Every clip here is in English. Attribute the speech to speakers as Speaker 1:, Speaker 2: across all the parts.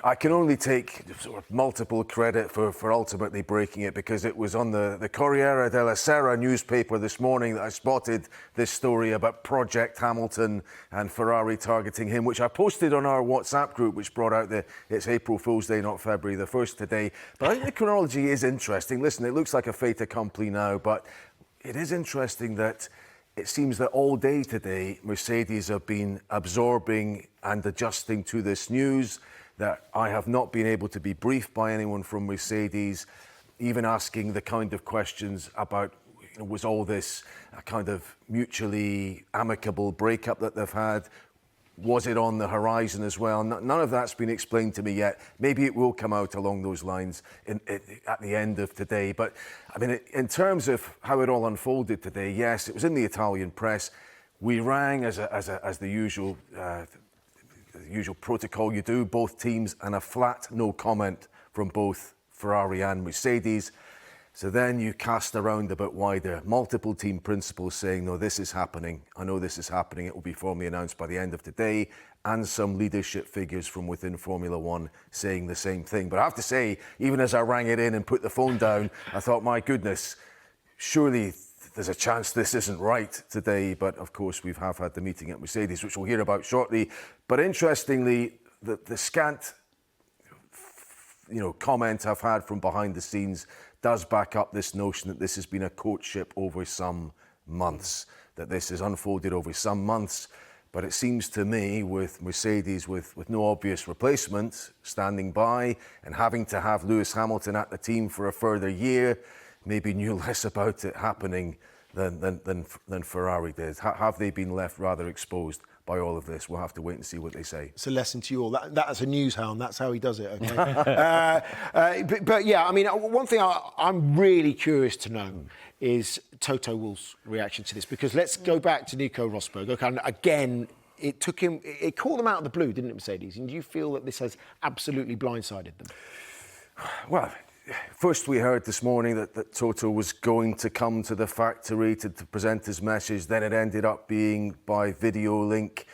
Speaker 1: I can only take sort of multiple credit for ultimately breaking it, because it was on the Corriere della Sera newspaper this morning that I spotted this story about Project Hamilton and Ferrari targeting him, which I posted on our WhatsApp group, which brought out it's April Fool's Day, not February the 1st today. But I think the chronology is interesting. Listen, it looks like a fait accompli now, but it is interesting that it seems that all day today, Mercedes have been absorbing and adjusting to this news, that I have not been able to be briefed by anyone from Mercedes, even asking the kind of questions about, was all this a kind of mutually amicable breakup that they've had? Was it on the horizon as well? None of that's been explained to me yet. Maybe it will come out along those lines at the end of today. But I mean, in terms of how it all unfolded today, yes, it was in the Italian press. We rang as the usual protocol you do, both teams, and a flat no comment from both Ferrari and Mercedes. So then you cast around a bit wider. Multiple team principals saying, no, this is happening. I know this is happening. It will be formally announced by the end of today. And some leadership figures from within Formula One saying the same thing. But I have to say, even as I rang it in and put the phone down, I thought, my goodness, surely there's a chance this isn't right today. But of course, we have had the meeting at Mercedes, which we'll hear about shortly. But interestingly, the scant comment I've had from behind the scenes does back up this notion that this has been a courtship over some months, that this has unfolded over some months. But it seems to me, with Mercedes with no obvious replacement standing by and having to have Lewis Hamilton at the team for a further year, maybe knew less about it happening than Ferrari did. Have they been left rather exposed by all of this? We'll have to wait and see what they say.
Speaker 2: It's a lesson to you all. That's a news hound. That's how he does it, okay? but yeah, I mean, one thing I'm really curious to know is Toto Wolff's reaction to this, because let's go back to Nico Rosberg. Okay, and again, it caught them out of the blue, didn't it, Mercedes? And do you feel that this has absolutely blindsided them?
Speaker 1: Well, first we heard this morning that Toto was going to come to the factory to present his message. Then it ended up being by video link.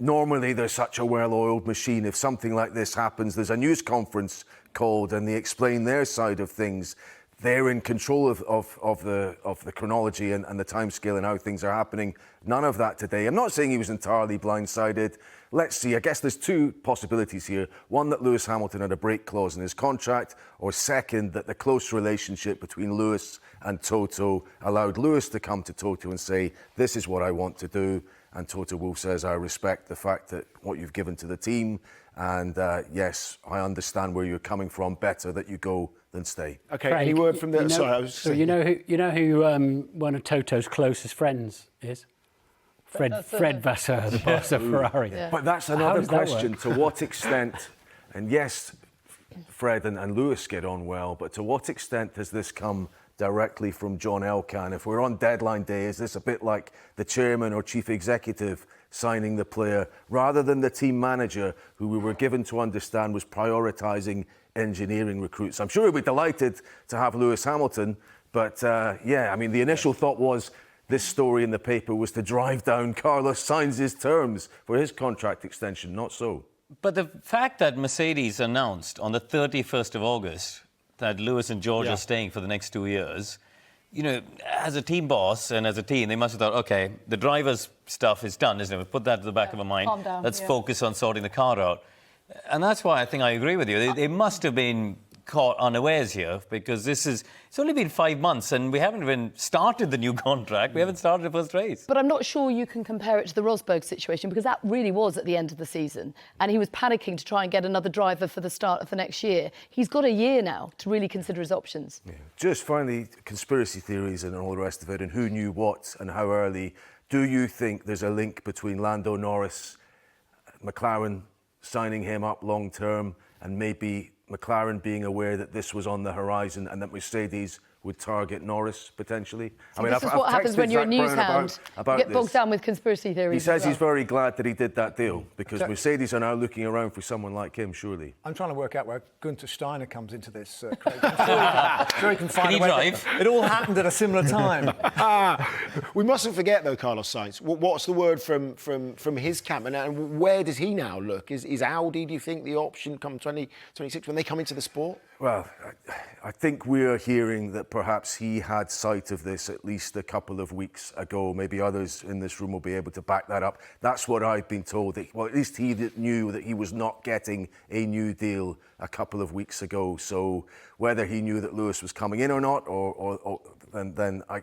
Speaker 1: Normally they're such a well-oiled machine. If something like this happens, there's a news conference called and they explain their side of things. They're in control of the chronology and the timescale and how things are happening. None of that today. I'm not saying he was entirely blindsided. Let's see. I guess there's two possibilities here. One, that Lewis Hamilton had a break clause in his contract, or second, that the close relationship between Lewis and Toto allowed Lewis to come to Toto and say, this is what I want to do. And Toto Wolff says, I respect the fact that what you've given to the team. And yes, I understand where you're coming from. Better that you go than stay.
Speaker 2: Okay, Craig, any word from the... Sorry, I was
Speaker 3: so you know who one of Toto's closest friends is? Fred Vasseur, the boss of Ferrari.
Speaker 1: Yeah. But that's another question. To what extent, and yes, Fred and Lewis get on well, but to what extent has this come directly from John Elkann? If we're on deadline day, is this a bit like the chairman or chief executive signing the player, rather than the team manager, who we were given to understand was prioritising engineering recruits? I'm sure he'll be delighted to have Lewis Hamilton, but yeah, I mean, the initial thought was this story in the paper was to drive down Carlo Sainz's terms for his contract extension. Not so.
Speaker 4: But the fact that Mercedes announced on the 31st of August that Lewis and George are staying for the next 2 years, as a team boss and as a team, they must have thought, OK, the driver's stuff is done, isn't it? We'll put that to the back of our mind.
Speaker 5: Calm down.
Speaker 4: Let's focus on sorting the car out. And that's why I think I agree with you. They must have been caught unawares here, because it's only been 5 months and we haven't even started the new contract. We haven't started the first race.
Speaker 5: But I'm not sure you can compare it to the Rosberg situation, because that really was at the end of the season and he was panicking to try and get another driver for the start of the next year. He's got a year now to really consider his options. Yeah.
Speaker 1: Just finally, conspiracy theories and all the rest of it, and who knew what and how early. Do you think there's a link between Lando Norris, McLaren signing him up long term, and maybe McLaren being aware that this was on the horizon and that Mercedes would target Norris potentially.
Speaker 5: This is what happens when you're a news hound. You get bogged down with conspiracy theories.
Speaker 1: He says he's very glad that he did that deal because Mercedes are now looking around for someone like him, surely.
Speaker 6: I'm trying to work out where Gunther Steiner comes into this, Craig. I'm sure he can find
Speaker 4: Can
Speaker 6: a
Speaker 4: he
Speaker 6: way.
Speaker 4: drive?
Speaker 6: It all happened at a similar time.
Speaker 2: We mustn't forget, though, Carlos Sainz. What's the word from his camp? And where does he now look? Is Audi, do you think, the option come 2026 when they come into the sport?
Speaker 1: Well, I think we're hearing that perhaps he had sight of this at least a couple of weeks ago. Maybe others in this room will be able to back that up. That's what I've been told. Well, at least he knew that he was not getting a new deal a couple of weeks ago. So whether he knew that Lewis was coming in or not, or then I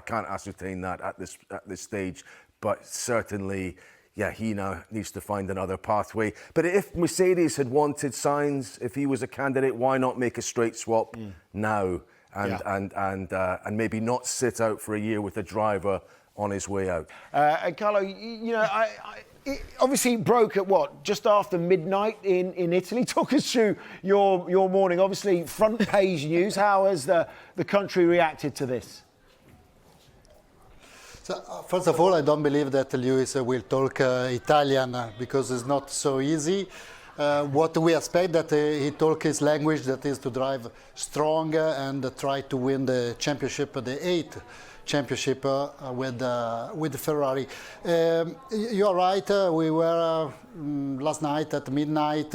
Speaker 1: can't ascertain that at this stage. But certainly, yeah, he now needs to find another pathway. But if Mercedes had wanted Sainz, if he was a candidate, why not make a straight swap now and maybe not sit out for a year with a driver on his way out?
Speaker 2: And Carlo, it obviously broke at what, just after midnight in Italy. Talk us through your morning. Obviously, front page news. How has the country reacted to this?
Speaker 7: So, first of all, I don't believe that Lewis will talk Italian because it's not so easy. What we expect that he talk his language, that is to drive strong and try to win the championship, the 8th championship with Ferrari. You are right. We were last night at midnight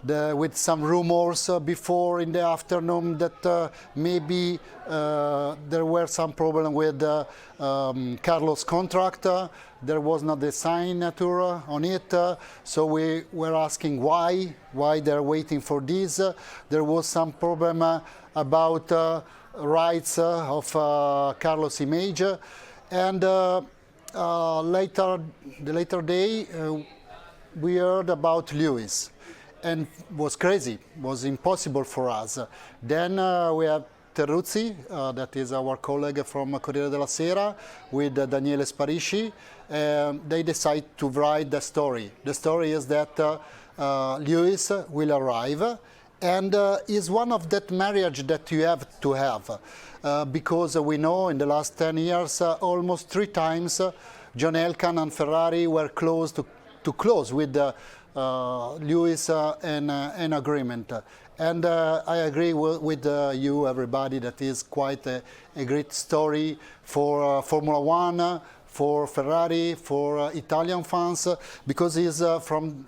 Speaker 7: with some rumors before in the afternoon that maybe there were some problem with Carlo's contract. There was not the signature on it, so we were asking why they're waiting for this. There was some problem about rights of Carlos' image, and the later day we heard about Lewis, and was crazy, was impossible for us. Then we have Terruzzi, that is our colleague from Corriere della Sera, with Daniele Sparisci. They decide to write the story. The story is that Lewis will arrive, and is one of that marriage that you have to have, because we know in the last 10 years, almost 3 times, John Elkann and Ferrari were close to close with Lewis an agreement. And I agree with you, everybody, that is quite a great story for Formula One, for Ferrari, for Italian fans, because it's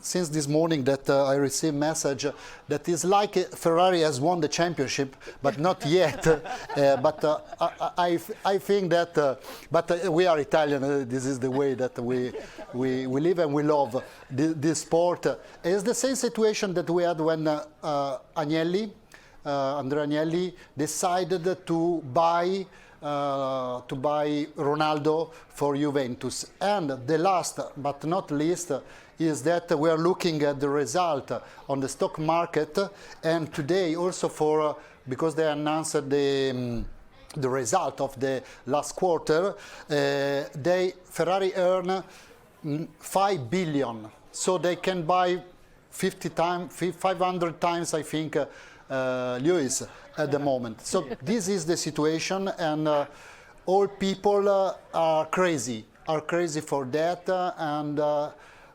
Speaker 7: since this morning that I received message that is like Ferrari has won the championship, but not yet. But I think that, but we are Italian. This is the way that we live and we love this sport. It's the same situation that we had when Andrea Agnelli decided to buy Ronaldo for Juventus. And the last but not least is that we are looking at the result on the stock market, and today also because they announced the result of the last quarter, Ferrari earn 5 billion, so they can buy 500 times, I think, Lewis at the moment. So this is the situation, and all people are crazy for that, and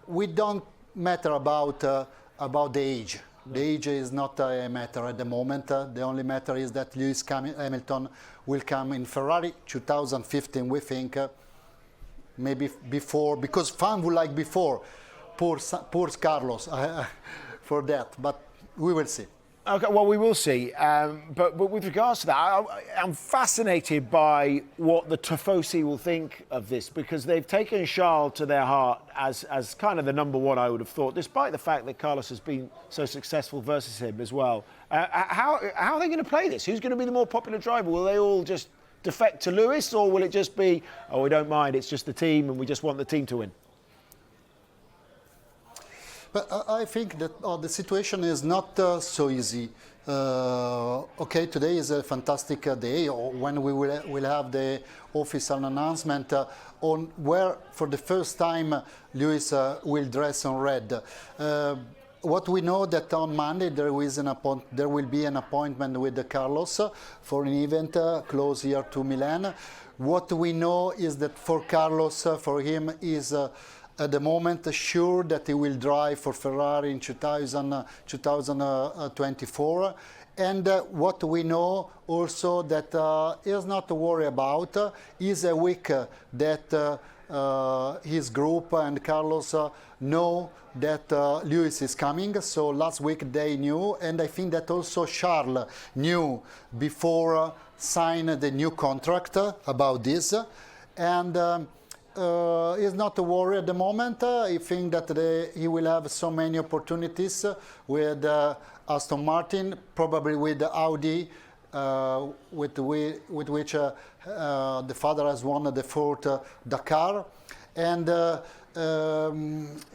Speaker 7: we don't matter about the age. The age is not a matter at the moment. The only matter is that Lewis Hamilton will come in Ferrari 2015, we think, maybe before, because fans would like before. Poor Carlos for that, but we will see.
Speaker 2: Okay, well, we will see. But with regards to that, I'm fascinated by what the Tifosi will think of this, because they've taken Charles to their heart as kind of the number one, I would have thought, despite the fact that Carlos has been so successful versus him as well. How are they going to play this? Who's going to be the more popular driver? Will they all just defect to Lewis, or will it just be, oh, we don't mind, it's just the team and we just want the team to win?
Speaker 7: But I think that the situation is not so easy. Okay, today is a fantastic day when we will have the official announcement on where, for the first time, Lewis will dress on red. what we know that on Monday there will be an appointment with the Carlos for an event close here to Milan. What we know is that for Carlos, for him is at the moment sure that he will drive for Ferrari in 2024. And what we know also that is not to worry about is a week that his group and Carlos know that Lewis is coming. So last week they knew, and I think that also Charles knew before signing the new contract about this. And he's not to worry at the moment. I think that he will have so many opportunities with Aston Martin, probably with Audi, with which the father has won the fourth Dakar. And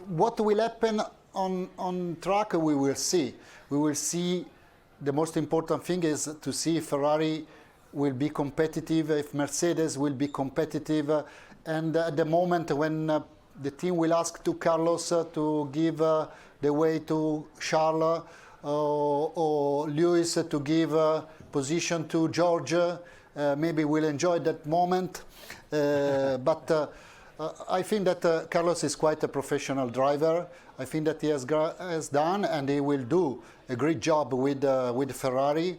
Speaker 7: what will happen on track, we will see. We will see. The most important thing is to see if Ferrari will be competitive, if Mercedes will be competitive. And at the moment when the team will ask to Carlos to give the way to Charles or Lewis to give position to George, maybe we'll enjoy that moment. But I think that Carlos is quite a professional driver. I think that he has done and he will do a great job with Ferrari.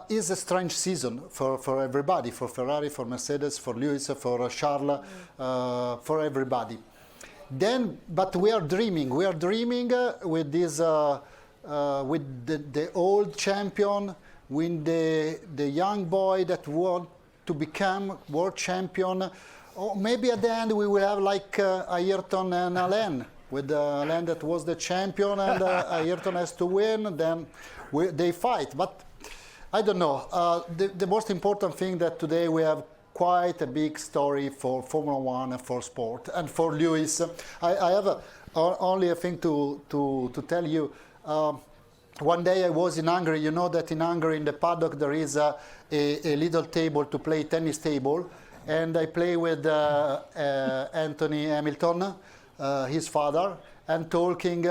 Speaker 7: It's a strange season for everybody, for Ferrari, for Mercedes, for Lewis, for Charles, for everybody. But we are dreaming. We are dreaming with this, with the old champion, with the young boy that want to become world champion. Or maybe at the end we will have like Ayrton and Alain, with Alain that was the champion and Ayrton has to win. Then they fight. But I don't know. The most important thing that today we have quite a big story for Formula One and for sport and for Lewis. I have only a thing to tell you. One day I was in Hungary. You know that in Hungary in the paddock there is a little table to play tennis table, and I play with Anthony Hamilton, his father, and talking.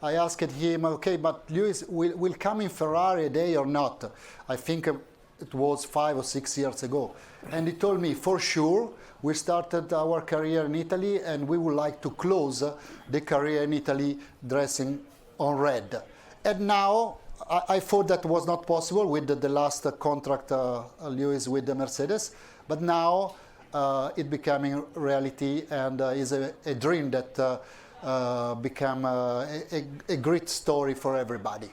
Speaker 7: I asked him, okay, but Lewis will come in Ferrari a day or not? I think it was 5 or 6 years ago. And he told me, for sure, we started our career in Italy and we would like to close the career in Italy dressing on red. And now, I thought that was not possible with the last contract, Lewis with the Mercedes, but now it becoming reality and is a dream that become a great story for everybody.